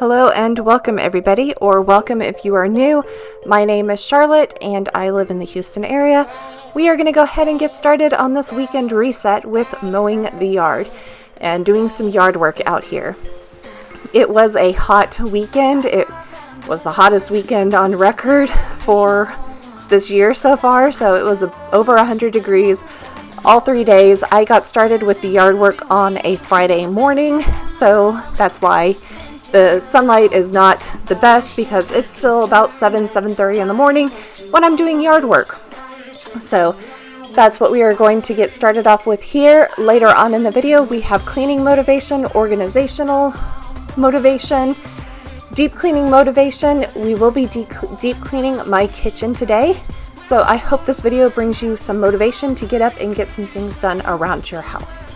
Hello and welcome everybody, or welcome if you are new. My name is Charlotte and I live in the Houston area. We are going to go ahead and get started on this weekend reset with mowing the yard and doing some yard work out here. It was a hot weekend. It was the hottest weekend on record for this year so far, so it was over 100 degrees all 3 days. I got started with the yard work on a Friday morning, so that's why the sunlight is not the best, because it's still about 7:30 in the morning when I'm doing yard work. So that's what we are going to get started off with here. Later on in the video, we have cleaning motivation, organizational motivation, deep cleaning motivation. We will be deep cleaning my kitchen today. So I hope this video brings you some motivation to get up and get some things done around your house.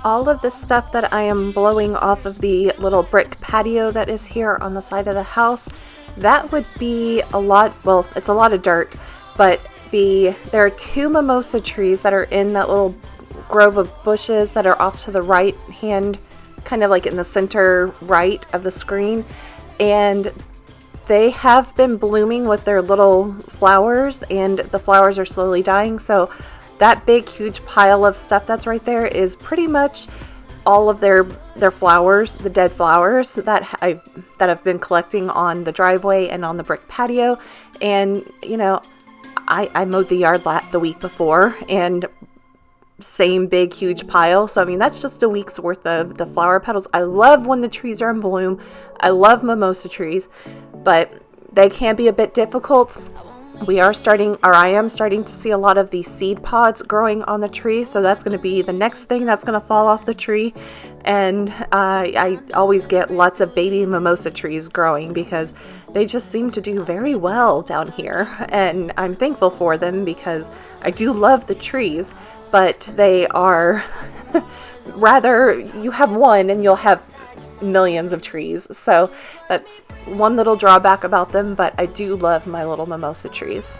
All of the stuff that I am blowing off of the little brick patio that is here on the side of the house, that would be a lot, well, it's a lot of dirt, but there are 2 mimosa trees that are in that little grove of bushes that are off to the right hand, kind of like in the center right of the screen, and they have been blooming with their little flowers, and the flowers are slowly dying. So that big huge pile of stuff that's right there is pretty much all of their flowers, the dead flowers that I've been collecting on the driveway and on the brick patio. And you know, I mowed the yard the week before, and same big huge pile. So I mean, that's just a week's worth of the flower petals. I love when the trees are in bloom. I love mimosa trees, but they can be a bit difficult. I am starting to see a lot of these seed pods growing on the tree, so that's going to be the next thing that's going to fall off the tree. And I always get lots of baby mimosa trees growing because they just seem to do very well down here, and I'm thankful for them because I do love the trees, but they are rather, you have one and you'll have millions of trees, so that's one little drawback about them, but I do love my little mimosa trees.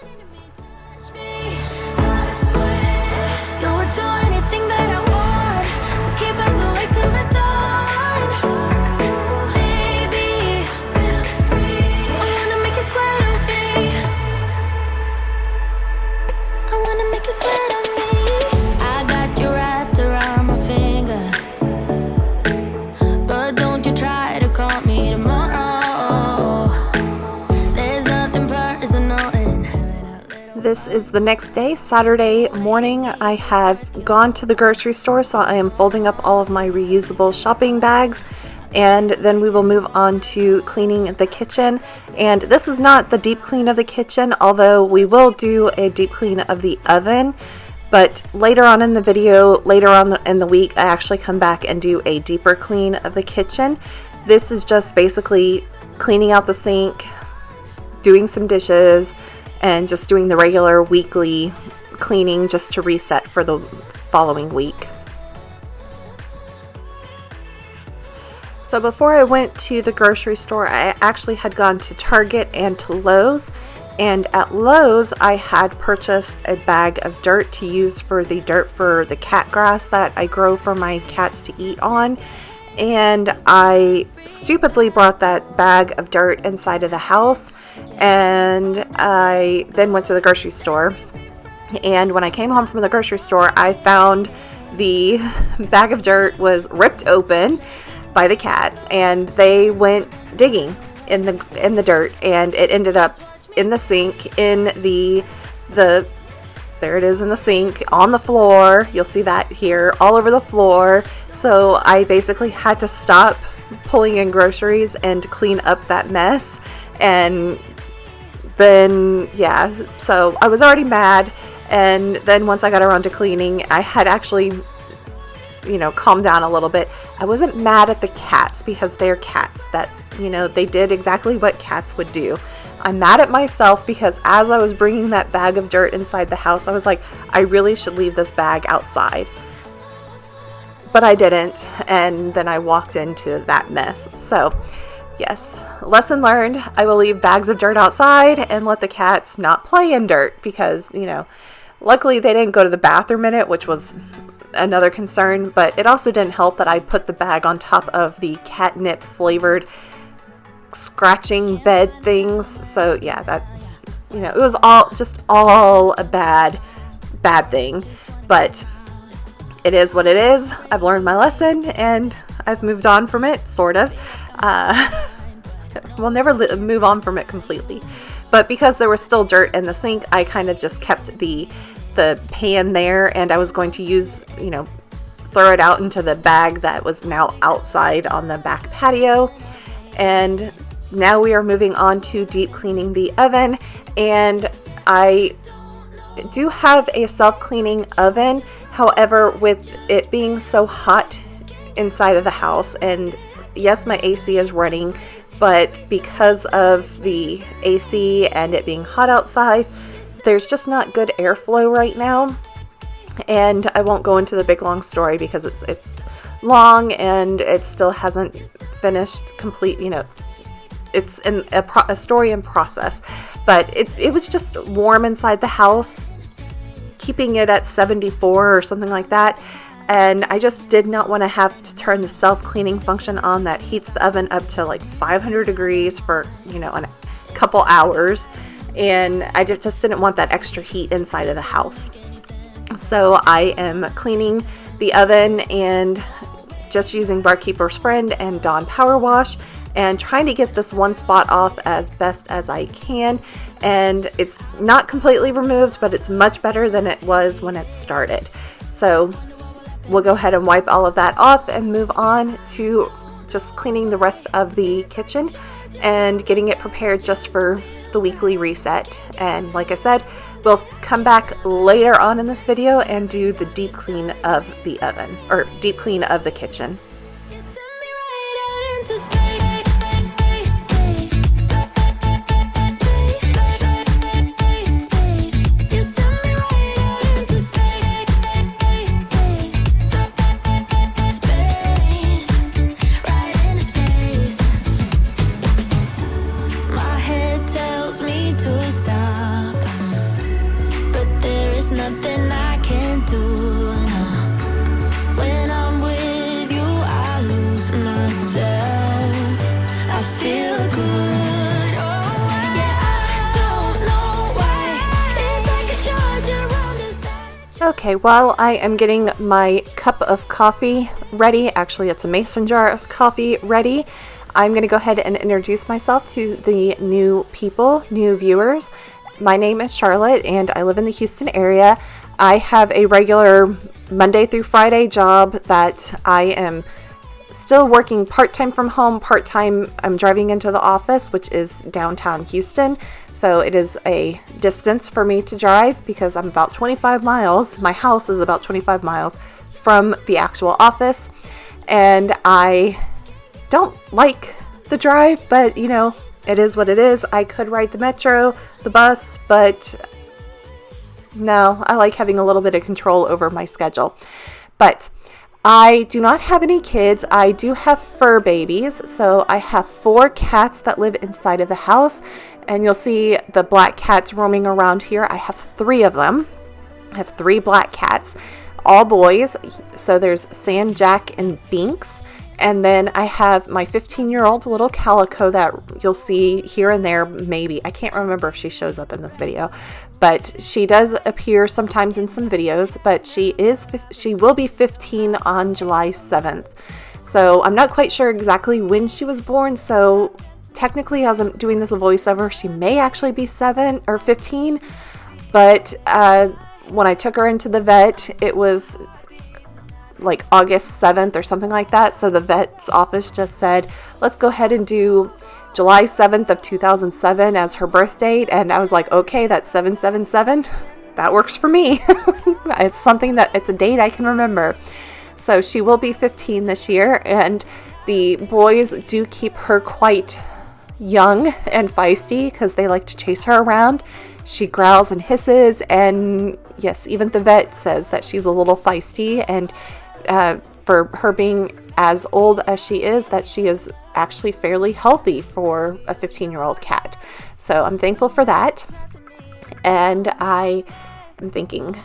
This is the next day, Saturday morning. I have gone to the grocery store, so I am folding up all of my reusable shopping bags, and then we will move on to cleaning the kitchen. And this is not the deep clean of the kitchen, although we will do a deep clean of the oven. But later on in the video, later on in the week, I actually come back and do a deeper clean of the kitchen. This is just basically cleaning out the sink, doing some dishes, and just doing the regular weekly cleaning just to reset for the following week. So before I went to the grocery store, I actually had gone to Target and to Lowe's. And at Lowe's, I had purchased a bag of dirt to use for the dirt for the cat grass that I grow for my cats to eat on. And I stupidly brought that bag of dirt inside of the house. And I then went to the grocery store. And when I came home from the grocery store, I found the bag of dirt was ripped open by the cats, and they went digging in the dirt, and it ended up in the sink, in the there it is in the sink, on the floor. You'll see that here, all over the floor. So I basically had to stop pulling in groceries and clean up that mess. And then, yeah, so I was already mad. And then once I got around to cleaning, I had actually, calmed down a little bit. I wasn't mad at the cats because they're cats. That's, they did exactly what cats would do. I'm mad at myself because as I was bringing that bag of dirt inside the house, I was like, I really should leave this bag outside. But I didn't, and then I walked into that mess. So, yes, lesson learned. I will leave bags of dirt outside and let the cats not play in dirt because, luckily they didn't go to the bathroom in it, which was another concern, but it also didn't help that I put the bag on top of the catnip flavored scratching bed things. So yeah, that, it was all a bad thing, but it is what it is. I've learned my lesson and I've moved on from it, sort of. We'll never move on from it completely, but because there was still dirt in the sink, I kind of just kept the pan there, and I was going to use, throw it out into the bag that was now outside on the back patio. And now we are moving on to deep cleaning the oven, and I do have a self-cleaning oven. However, with it being so hot inside of the house, and yes, my AC is running, but because of the AC and it being hot outside, there's just not good airflow right now. And I won't go into the big long story because it's long and it still hasn't finished complete, it's in a story in process. But it was just warm inside the house, keeping it at 74 or something like that. And I just did not want to have to turn the self-cleaning function on that heats the oven up to like 500 degrees for, a couple hours. And I just didn't want that extra heat inside of the house. So I am cleaning the oven and just using Barkeeper's Friend and Dawn Power Wash and trying to get this one spot off as best as I can. And it's not completely removed, but it's much better than it was when it started. So we'll go ahead and wipe all of that off and move on to just cleaning the rest of the kitchen and getting it prepared just for the weekly reset. And like I said, we'll come back later on in this video and do the deep clean of the oven, or deep clean of the kitchen. Nothing I can do now. When I'm with you, I lose myself. I feel good. Oh, yeah, I don't know why. It's like a charger around us. Okay, while I am getting my cup of coffee ready, actually it's a mason jar of coffee ready, I'm going to go ahead and introduce myself to the new viewers. My name is Charlotte and I live in the Houston area. I have a regular Monday through Friday job that I am still working part-time from home. Part-time, I'm driving into the office, which is downtown Houston. So it is a distance for me to drive because I'm about 25 miles. My house is about 25 miles from the actual office. And I don't like the drive, but it is what it is. I could ride the metro, the bus, but no, I like having a little bit of control over my schedule. But I do not have any kids. I do have fur babies. So I have 4 cats that live inside of the house. And you'll see the black cats roaming around here. I have 3 of them. I have 3 black cats, all boys. So there's Sam, Jack, and Binks. And then I have my 15-year-old little calico that you'll see here and there, maybe. I can't remember if she shows up in this video, but she does appear sometimes in some videos, but she will be 15 on July 7th. So I'm not quite sure exactly when she was born. So technically, as I'm doing this voiceover, she may actually be 7 or 15. But when I took her into the vet, it was like August 7th or something like that. So the vet's office just said, let's go ahead and do July 7th of 2007 as her birth date. And I was like, okay, that's 777. That works for me. It's a date I can remember. So she will be 15 this year. And the boys do keep her quite young and feisty because they like to chase her around. She growls and hisses. And yes, even the vet says that she's a little feisty. And for her being as old as she is, that she is actually fairly healthy for a 15-year-old cat. So I'm thankful for that. And I'm thinking,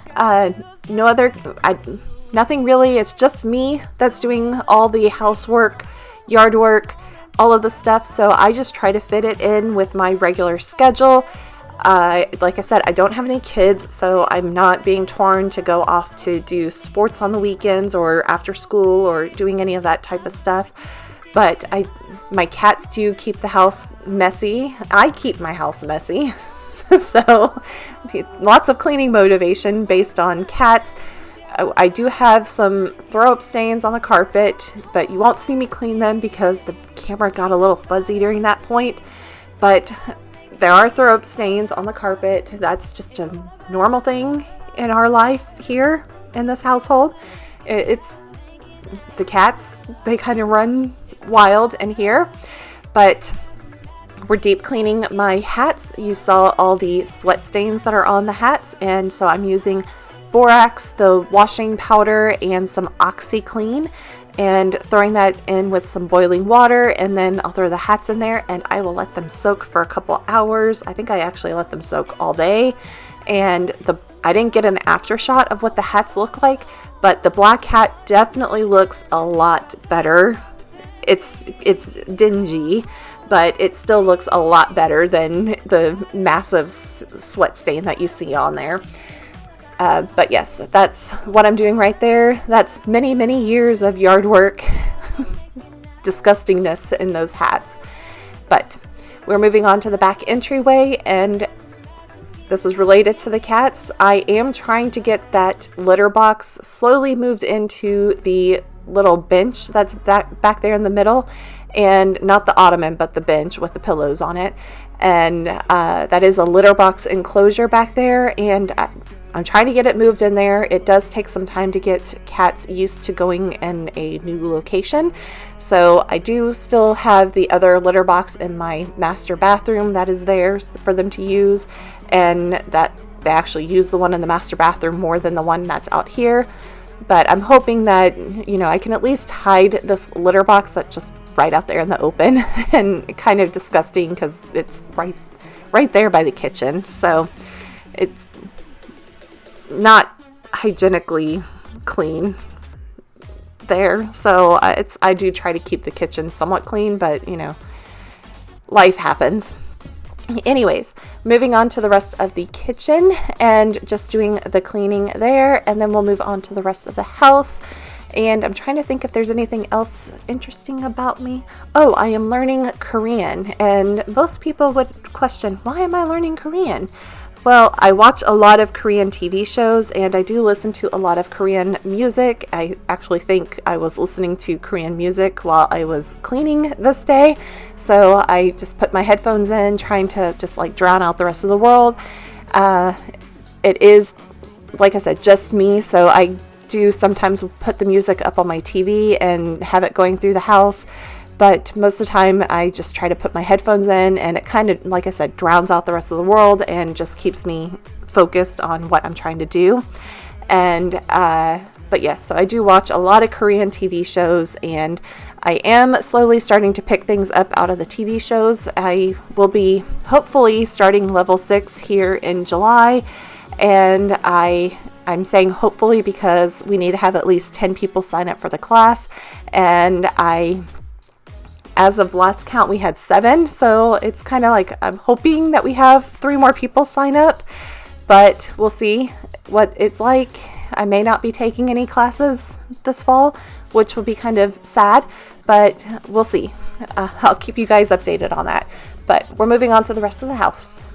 nothing really. It's just me that's doing all the housework, yard work, all of the stuff. So I just try to fit it in with my regular schedule. Like I said, I don't have any kids, so I'm not being torn to go off to do sports on the weekends or after school or doing any of that type of stuff. But my cats do keep the house messy. I keep my house messy. So lots of cleaning motivation based on cats. I do have some throw-up stains on the carpet, but you won't see me clean them because the camera got a little fuzzy during that point. But there are throw-up stains on the carpet. That's just a normal thing in our life here in this household. It's the cats, they kind of run wild in here. But we're deep cleaning my hats. You saw all the sweat stains that are on the hats, and so I'm using borax, the washing powder, and some OxyClean, and throwing that in with some boiling water, and then I'll throw the hats in there and I will let them soak for a couple hours. I think I actually let them soak all day, and I didn't get an after shot of what the hats look like, but the black hat definitely looks a lot better. It's dingy, but it still looks a lot better than the massive sweat stain that you see on there. But yes, that's what I'm doing right there. That's many, many years of yard work, disgustingness in those hats. But we're moving on to the back entryway, and this is related to the cats. I am trying to get that litter box slowly moved into the little bench that's back there in the middle, and not the ottoman, but the bench with the pillows on it. And that is a litter box enclosure back there, and I'm trying to get it moved in there. It does take some time to get cats used to going in a new location. So I do still have the other litter box in my master bathroom that is there for them to use, and that they actually use the one in the master bathroom more than the one that's out here. But I'm hoping that, I can at least hide this litter box that's just right out there in the open and kind of disgusting because it's right there by the kitchen. So it's not hygienically clean there. So I do try to keep the kitchen somewhat clean, but life happens. Anyways, moving on to the rest of the kitchen and just doing the cleaning there, and then we'll move on to the rest of the house. And I'm trying to think if there's anything else interesting about me. Oh, I am learning Korean, and most people would question, why am I learning Korean? Well, I watch a lot of Korean TV shows, and I do listen to a lot of Korean music. I actually think I was listening to Korean music while I was cleaning this day. So I just put my headphones in, trying to just drown out the rest of the world. It is, like I said, just me. So I do sometimes put the music up on my TV and have it going through the house. But most of the time, I just try to put my headphones in, and it kind of, like I said, drowns out the rest of the world and just keeps me focused on what I'm trying to do. And but But yes, so I do watch a lot of Korean TV shows, and I am slowly starting to pick things up out of the TV shows. I will be hopefully starting level 6 here in July, and I'm saying hopefully because we need to have at least 10 people sign up for the class, and as of last count, we had 7, so it's kind of like I'm hoping that we have 3 more people sign up, but we'll see what it's like. I may not be taking any classes this fall, which will be kind of sad, but we'll see. I'll keep you guys updated on that. But we're moving on to the rest of the house.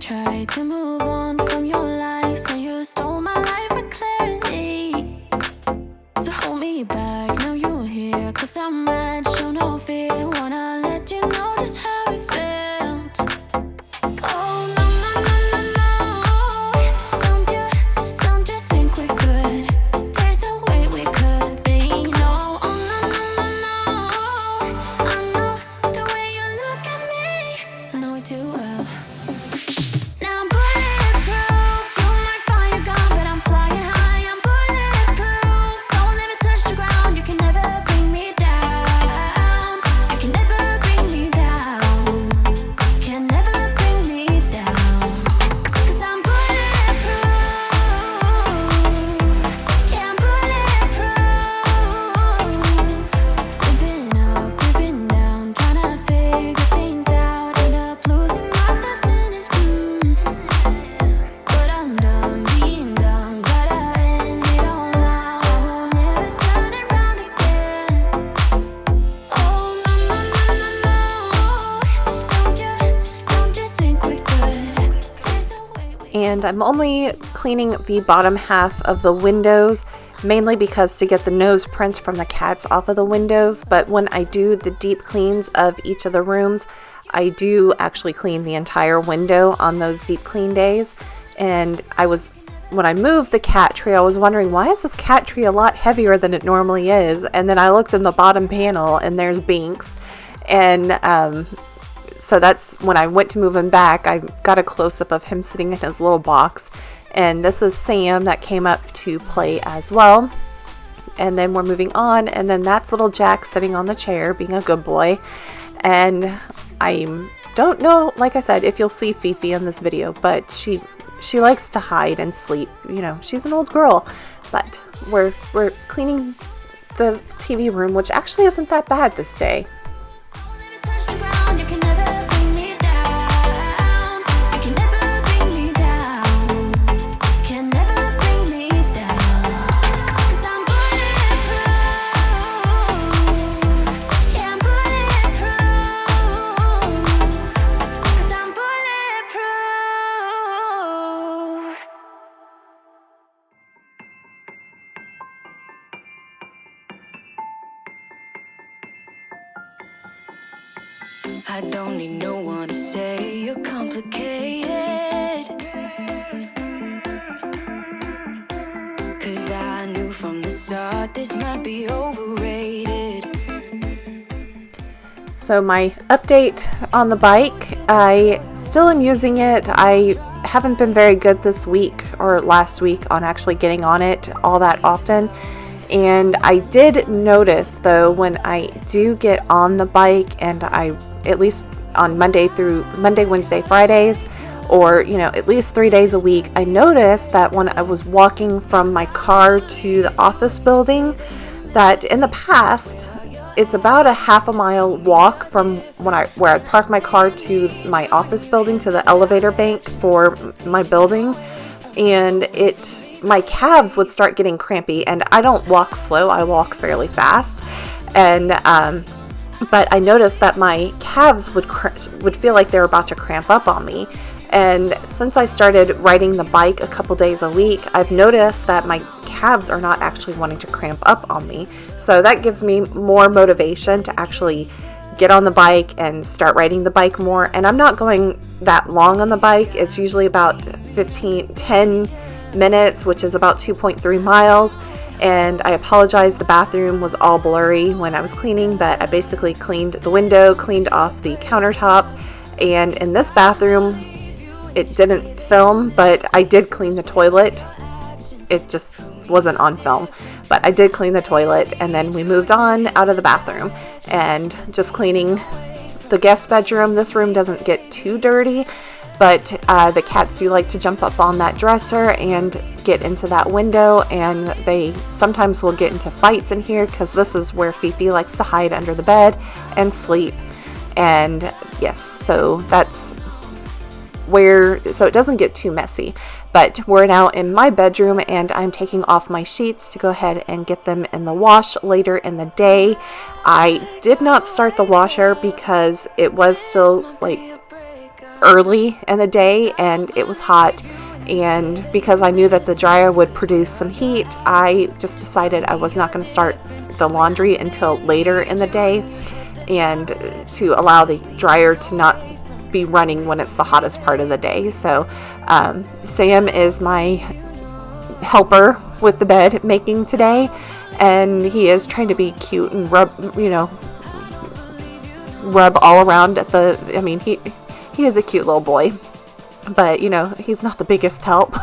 Try to move on from your life, so you stole my life with clarity. So hold me back, now you're here, 'cause I'm mad, show no fear. Wanna let you know just how it felt. Oh no, no, no, no, no. Don't you think we're good? There's no way we could be. No, oh no, no, no, no. I know the way you look at me, I know it too well. And I'm only cleaning the bottom half of the windows, mainly because to get the nose prints from the cats off of the windows. But when I do the deep cleans of each of the rooms, I do actually clean the entire window on those deep clean days. And when I moved the cat tree, I was wondering, why is this cat tree a lot heavier than it normally is? And then I looked in the bottom panel and there's Binks. And so that's when I went to move him back, I got a close-up of him sitting in his little box. And this is Sam that came up to play as well. And then we're moving on, and then that's little Jack sitting on the chair being a good boy. And I don't know, like I said, if you'll see Fifi in this video, but she likes to hide and sleep. You know, she's an old girl. But we're cleaning the TV room, which actually isn't that bad this day. I don't need no one to say you're complicated, 'cause I knew from the start this might be overrated. So my update on the bike, I still am using it. I haven't been very good this week or last week on actually getting on it all that often. And I did notice though, when I do get on the bike, and I, at least on Monday, Wednesday, Fridays, or, you know, at least 3 days a week, I noticed that when I was walking from my car to the office building, that in the past, it's about a half a mile walk from where I park my car to my office building to the elevator bank for my building, and my calves would start getting crampy. And I don't walk slow, I walk fairly fast, and but I noticed that my calves would feel like they were about to cramp up on me. And since I started riding the bike a couple days a week, I've noticed that my calves are not actually wanting to cramp up on me. So that gives me more motivation to actually get on the bike and start riding the bike more. And I'm not going that long on the bike. It's usually about 10 minutes, which is about 2.3 miles. And I apologize, the bathroom was all blurry when I was cleaning, but I basically cleaned the window, cleaned off the countertop, and in this bathroom, it didn't film, but I did clean the toilet. It just wasn't on film, but I did clean the toilet, and then we moved on out of the bathroom and just cleaning the guest bedroom. This room doesn't get too dirty, but the cats do like to jump up on that dresser and get into that window, and they sometimes will get into fights in here because this is where Fifi likes to hide under the bed and sleep. And yes, so that's where, so it doesn't get too messy. But we're now in my bedroom, and I'm taking off my sheets to go ahead and get them in the wash later in the day. I did not start the washer because it was still like early in the day and it was hot, and because I knew that the dryer would produce some heat, I just decided I was not going to start the laundry until later in the day, and to allow the dryer to not be running when it's the hottest part of the day. So Sam is my helper with the bed making today, and he is trying to be cute and rub all around at the, I mean, he is a cute little boy, but he's not the biggest help.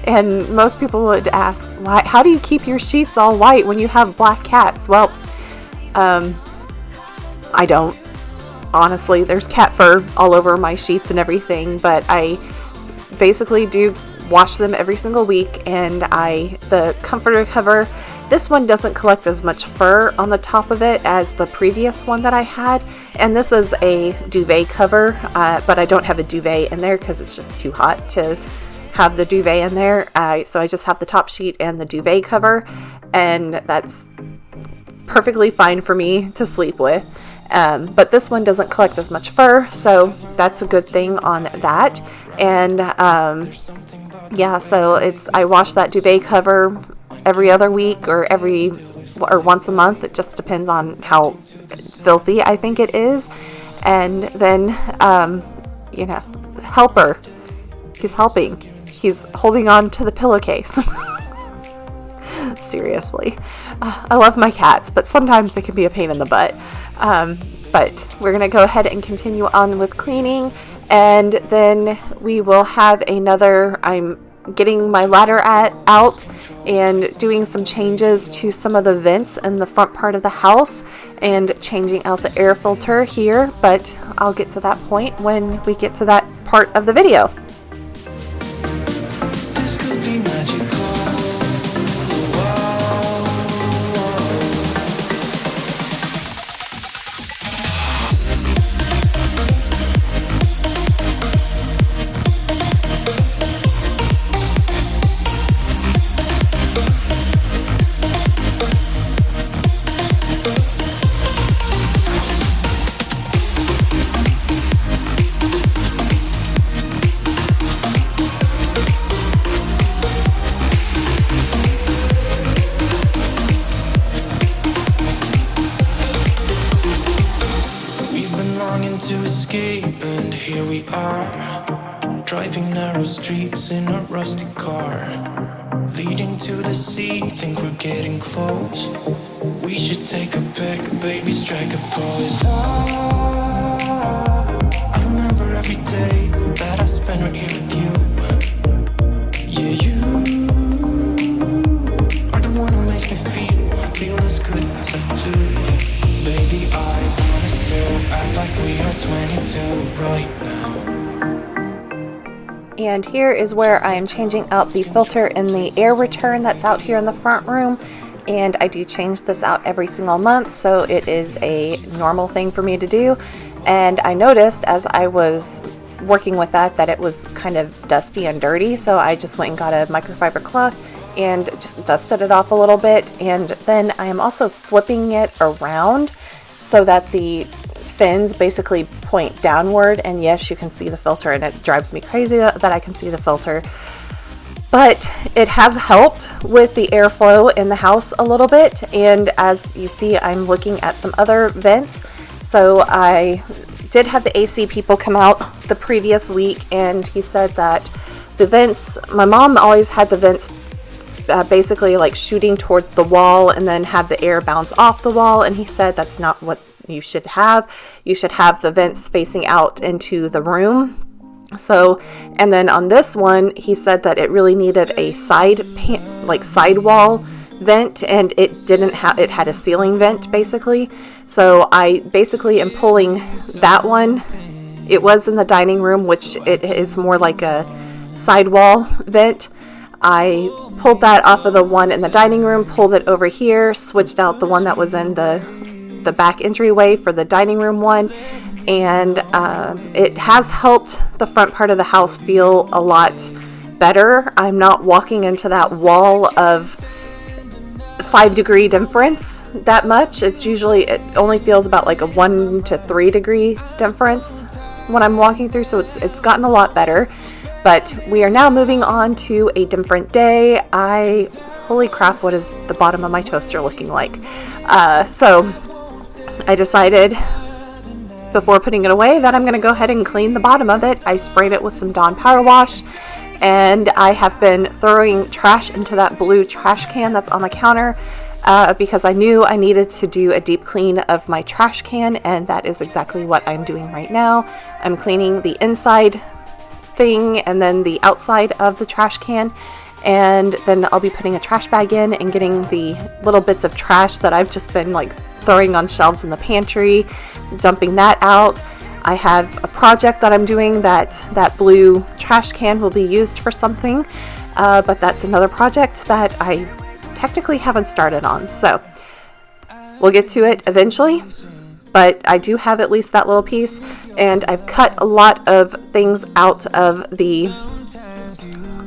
And most people would ask, why, how do you keep your sheets all white when you have black cats? Well, I don't. Honestly, there's cat fur all over my sheets and everything, but I basically do wash them every single week. And the comforter cover, this one doesn't collect as much fur on the top of it as the previous one that I had, and this is a duvet cover, but I don't have a duvet in there because it's just too hot to have the duvet in there, so I just have the top sheet and the duvet cover, and that's perfectly fine for me to sleep with. But this one doesn't collect as much fur, so that's a good thing on that. And yeah, so I wash that duvet cover every other week or once a month. It just depends on how filthy I think it is. And then helper, he's helping, he's holding on to the pillowcase. Seriously, I love my cats, but sometimes they can be a pain in the butt. But we're gonna go ahead and continue on with cleaning, and then we will have I'm getting my ladder out and doing some changes to some of the vents in the front part of the house and changing out the air filter here, but I'll get to that point when we get to that part of the video. Driving narrow streets in a rusty car, leading to the sea, think we're getting close. We should take a pic, baby, strike a pose. I remember every day that I spent right here with you. Yeah, you are the one who makes me feel as good as I do. Baby, I wanna still act like we are 22 right now. And here is where I am changing out the filter in the air return that's out here in the front room. And I do change this out every single month, so it is a normal thing for me to do. And I noticed as I was working with that it was kind of dusty and dirty, so I just went and got a microfiber cloth and just dusted it off a little bit. And then I am also flipping it around so that the fins basically point downward, and yes, you can see the filter, and it drives me crazy that I can see the filter. But it has helped with the airflow in the house a little bit, and as you see, I'm looking at some other vents. So I did have the AC people come out the previous week, and he said that the vents, my mom always had the vents basically like shooting towards the wall and then have the air bounce off the wall, and he said that's not what you should have. You should have the vents facing out into the room. So, and then on this one, he said that it really needed a sidewall vent, and it didn't have, it had a ceiling vent basically. So I basically am pulling that one. It was in the dining room, which it is more like a sidewall vent. I pulled that off of the one in the dining room, pulled it over here, switched out the one that was in the back entryway for the dining room one, and it has helped the front part of the house feel a lot better. I'm not walking into that wall of 5-degree difference that much. It's usually, it only feels about like a 1 to 3 degree difference when I'm walking through, so it's gotten a lot better. But we are now moving on to a different day. Holy crap, what is the bottom of my toaster looking like? So I decided before putting it away that I'm going to go ahead and clean the bottom of it. I sprayed it with some Dawn Power Wash, and I have been throwing trash into that blue trash can that's on the counter because I knew I needed to do a deep clean of my trash can, and that is exactly what I'm doing right now. I'm cleaning the inside thing and then the outside of the trash can, and then I'll be putting a trash bag in and getting the little bits of trash that I've just been like throwing on shelves in the pantry, dumping that out. I have a project that I'm doing that blue trash can will be used for something, but that's another project that I technically haven't started on, so we'll get to it eventually. But I do have at least that little piece, and I've cut a lot of things out of the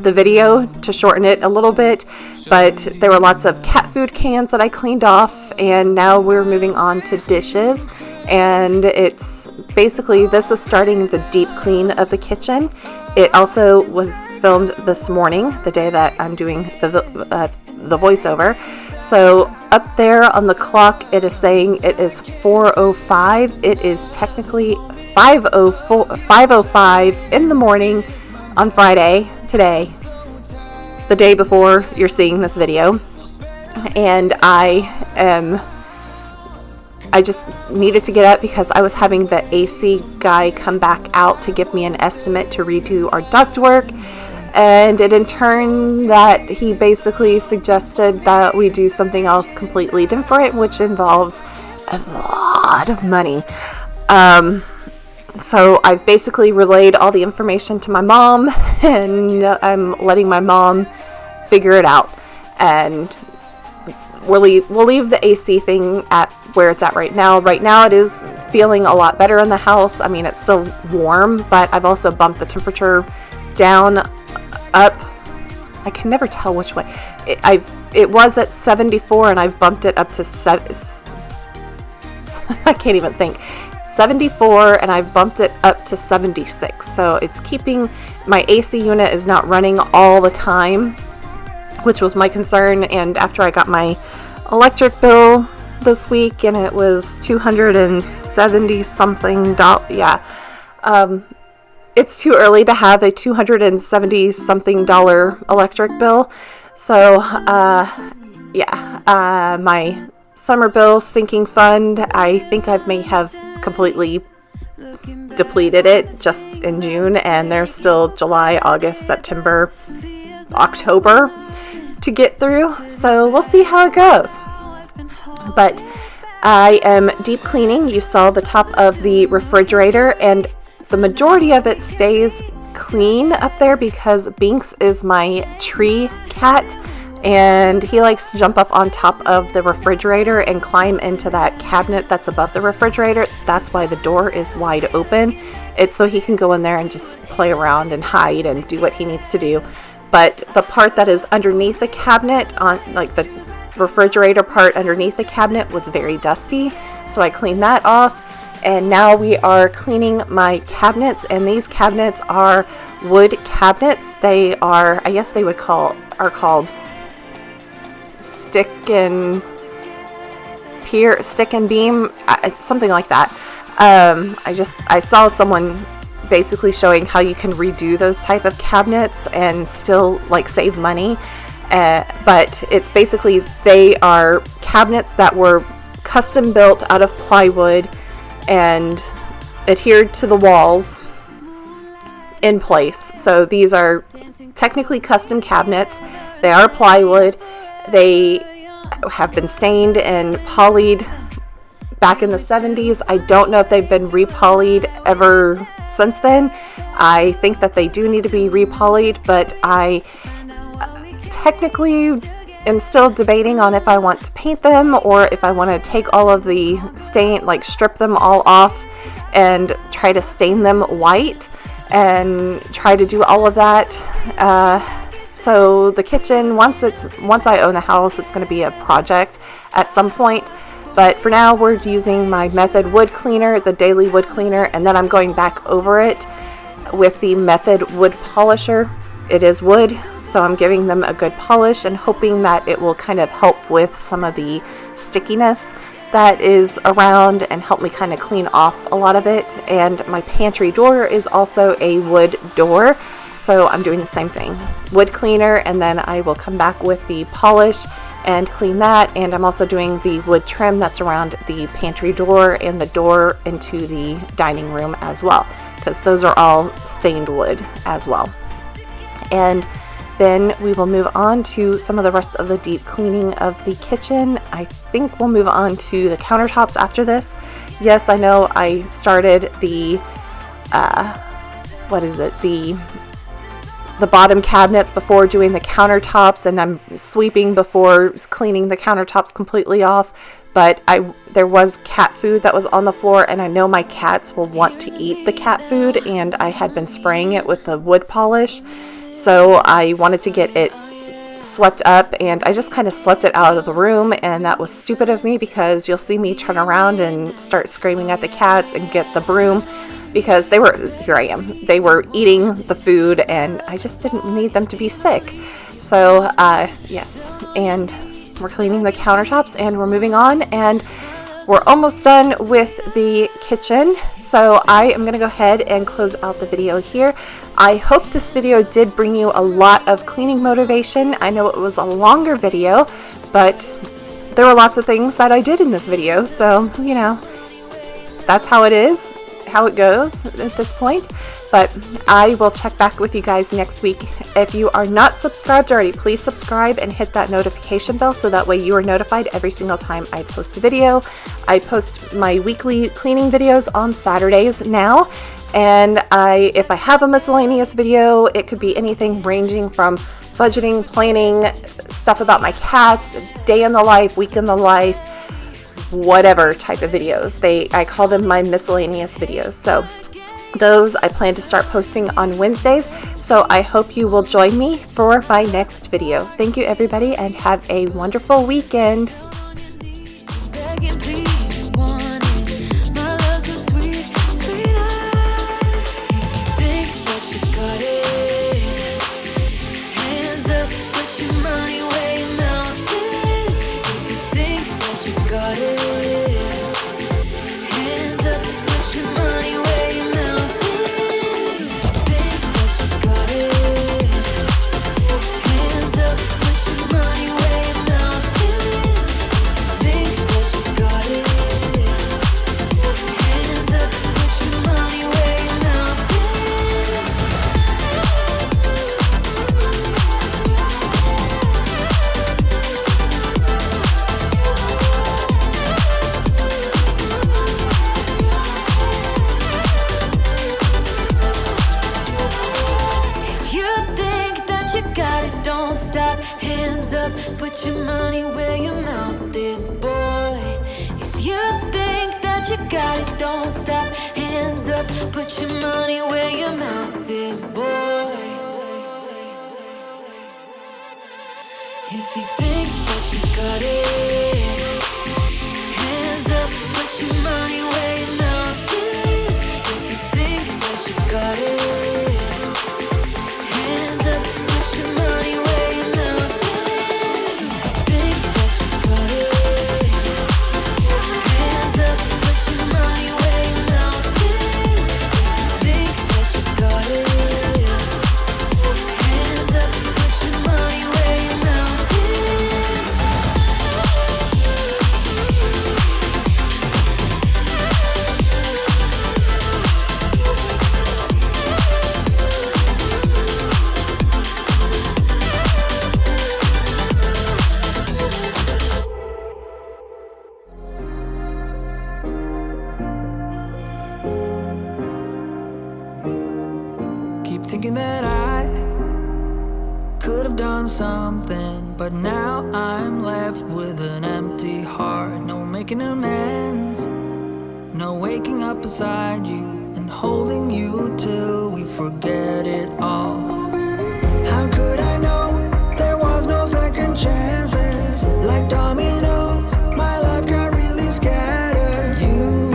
video to shorten it a little bit, but there were lots of cat food cans that I cleaned off, and now we're moving on to dishes. And it's basically, this is starting the deep clean of the kitchen. It also was filmed this morning, the day that I'm doing the voiceover. So up there on the clock, it is saying it is 4:05. It is technically 5:05 in the morning on Friday, today, the day before you're seeing this video. And I just needed to get up because I was having the AC guy come back out to give me an estimate to redo our ductwork. And it in turn that he basically suggested that we do something else completely different, which involves a lot of money. So I've basically relayed all the information to my mom, and I'm letting my mom figure it out. And we'll leave the AC thing at where it's at right now. Right now it is feeling a lot better in the house. I mean, it's still warm, but I've also bumped the temperature down, up. I can never tell which way. It was at 74, and I've bumped it up to I can't even think. 74, and I've bumped it up to 76. So it's keeping, my AC unit is not running all the time, which was my concern. And after I got my electric bill this week, and it was $270 something. Yeah. It's too early to have a $270 something electric bill. So, my summer bill sinking fund, I think I may have completely depleted it just in June, and there's still July, August, September, October to get through. So we'll see how it goes. But I am deep cleaning. You saw the top of the refrigerator, and the majority of it stays clean up there because Binks is my tree cat, and he likes to jump up on top of the refrigerator and climb into that cabinet that's above the refrigerator. That's why the door is wide open. It's so he can go in there and just play around and hide and do what he needs to do. But the part that is underneath the cabinet, on like the refrigerator part underneath the cabinet, was very dusty, so I cleaned that off. And now we are cleaning my cabinets, and these cabinets are wood cabinets. They are, I guess they are called stick and beam, something like that. I saw someone basically showing how you can redo those type of cabinets and still like save money. But it's basically, they are cabinets that were custom built out of plywood and adhered to the walls in place. So these are technically custom cabinets. They are plywood. They have been stained and polished back in the 70s. I don't know if they've been repolished ever since then. I think that they do need to be repolished, but I technically am still debating on if I want to paint them or if I want to take all of the stain, like strip them all off and try to stain them white and try to do all of that. So the kitchen, once I own the house, it's going to be a project at some point. But for now, we're using my Method wood cleaner, the daily wood cleaner, and then I'm going back over it with the Method wood polisher. It is wood, so I'm giving them a good polish and hoping that it will kind of help with some of the stickiness that is around and help me kind of clean off a lot of it. And my pantry door is also a wood door, so I'm doing the same thing. Wood cleaner, and then I will come back with the polish and clean that. And I'm also doing the wood trim that's around the pantry door and the door into the dining room as well, because those are all stained wood as well. And then we will move on to some of the rest of the deep cleaning of the kitchen. I think we'll move on to the countertops after this. Yes, I know I started the the bottom cabinets before doing the countertops, and I'm sweeping before cleaning the countertops completely off. But there was cat food that was on the floor, and I know my cats will want to eat the cat food, and I had been spraying it with the wood polish. So I wanted to get it swept up, and I just kind of swept it out of the room, and that was stupid of me, because you'll see me turn around and start screaming at the cats and get the broom, because they were eating the food, and I just didn't need them to be sick. So yes, and we're cleaning the countertops, and we're moving on, and we're almost done with the kitchen. So I am going to go ahead and close out the video here. I hope this video did bring you a lot of cleaning motivation. I know it was a longer video, but there were lots of things that I did in this video. So, you know, that's how it is, how it goes at this point. But I will check back with you guys next week. If you are not subscribed already, please subscribe and hit that notification bell so that way you are notified every single time I post a video. I post my weekly cleaning videos on Saturdays now, and if I have a miscellaneous video, it could be anything ranging from budgeting, planning, stuff about my cats, day in the life, week in the life, whatever type of videos. I call them my miscellaneous videos. So those I plan to start posting on Wednesdays. So I hope you will join me for my next video. Thank you, everybody, and have a wonderful weekend. Put your money where your mouth is, boy. If you think that you got it, don't stop. Hands up, put your money where your mouth is, boy. If you think that you got it, hands up, put your money where your mouth is. thinking that I could have done something, but now I'm left with an empty heart. No making amends, no waking up beside you and holding you till we forget it all. How could I know there was no second chances? Like dominoes, my life got really scattered. You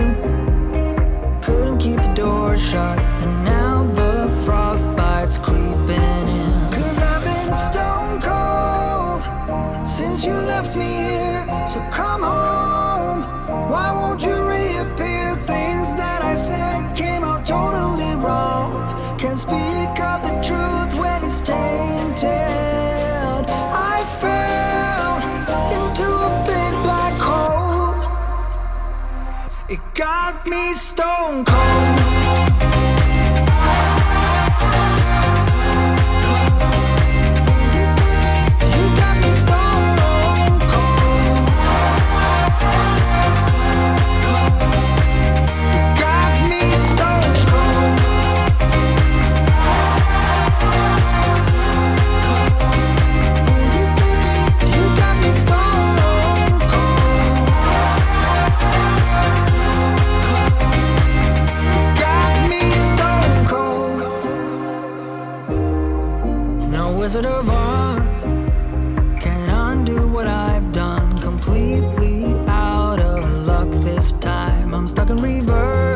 couldn't keep the door shut, and now the frostbite's creeping in. 'Cause I've been stone cold since you left me here. So come home, why won't you reappear? Things that I said came out totally wrong. Can't speak of the truth when it's tainted. I fell into a big black hole. It got me stone cold. You got me stone cold. You got me stone cold. You got me stone cold. Got me stone cold. No Wizard of Oz can undo what I've done. Completely out of luck this time. I'm stuck in reverse.